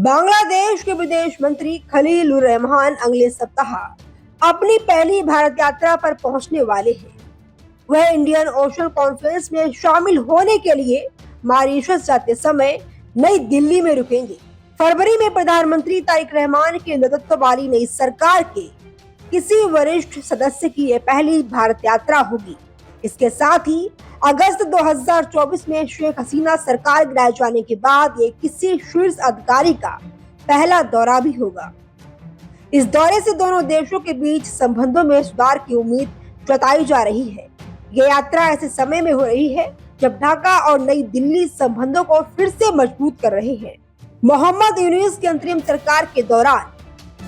बांग्लादेश के विदेश मंत्री खलीलुर रहमान अगले सप्ताह अपनी पहली भारत यात्रा पर पहुंचने वाले हैं। वह इंडियन ओशन कॉन्फ्रेंस में शामिल होने के लिए मॉरिशस जाते समय नई दिल्ली में रुकेंगे। फरवरी में प्रधानमंत्री तारिक रहमान के नेतृत्व वाली नई सरकार के किसी वरिष्ठ सदस्य की यह पहली भारत यात्रा होगी। इसके साथ ही अगस्त 2024 में शेख हसीना सरकार गिराए जाने के बाद ये किसी शीर्ष अधिकारी का पहला दौरा भी होगा। इस दौरे से दोनों देशों के बीच संबंधों में सुधार की उम्मीद जताई जा रही है। ये यात्रा ऐसे समय में हो रही है जब ढाका और नई दिल्ली संबंधों को फिर से मजबूत कर रहे हैं। मोहम्मद यूनुस की अंतरिम सरकार के दौरान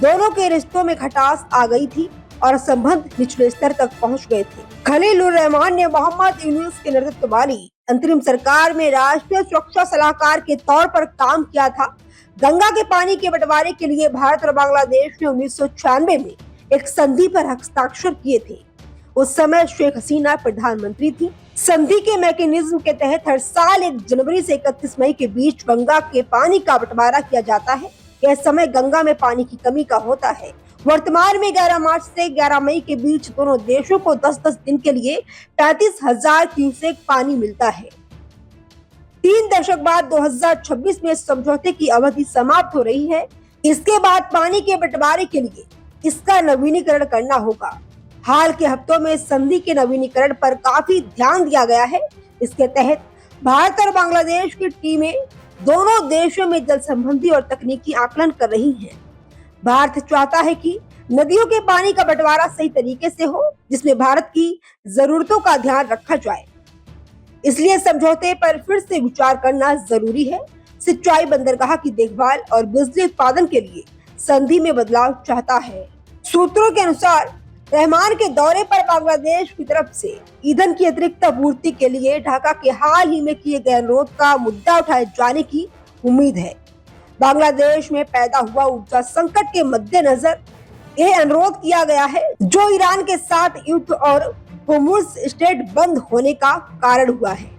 दोनों के रिश्तों में खटास आ गई थी और संबंध निचले स्तर तक पहुंच गए थे। खलीलुर रहमान ने मोहम्मद यूनुस के नेतृत्व वाली अंतरिम सरकार में राष्ट्रीय सुरक्षा सलाहकार के तौर पर काम किया था। गंगा के पानी के बंटवारे के लिए भारत और बांग्लादेश ने 1996 में एक संधि पर हस्ताक्षर किए थे। उस समय शेख हसीना प्रधानमंत्री थी। संधि के मैकेनिज्म के तहत हर साल 1 जनवरी से 31 मई के बीच गंगा के पानी का बंटवारा किया जाता है। यह समय गंगा में पानी की कमी का होता है। वर्तमान में 11 मार्च से 11 मई के बीच दोनों देशों को 10-10 दिन के लिए 35,000 क्यूसेक पानी मिलता है। 3 दशक बाद 2026 में समझौते की अवधि समाप्त हो रही है। इसके बाद पानी के बंटवारे के लिए इसका नवीनीकरण करना होगा। हाल के हफ्तों में संधि के नवीनीकरण पर काफी ध्यान दिया गया है। इसके तहत भारत और बांग्लादेश की टीमें दोनों देशों में जल संबंधी और तकनीकी आकलन कर रही हैं। भारत चाहता है कि नदियों के पानी का बंटवारा सही तरीके से हो, जिसमें भारत की जरूरतों का ध्यान रखा जाए। इसलिए समझौते पर फिर से विचार करना जरूरी है। सिंचाई, बंदरगाह की देखभाल और बिजली उत्पादन के लिए संधि में बदलाव चाहता है। सूत्रों के अनुसार रहमान के दौरे पर बांग्लादेश की तरफ से ईंधन की अतिरिक्त आपूर्ति के लिए ढाका के हाल ही में किए गए अनुरोध का मुद्दा उठाए जाने की उम्मीद है। बांग्लादेश में पैदा हुआ ऊर्जा संकट के मद्देनजर यह अनुरोध किया गया है, जो ईरान के साथ युद्ध और होर्मुज़ स्ट्रेट बंद होने का कारण हुआ है।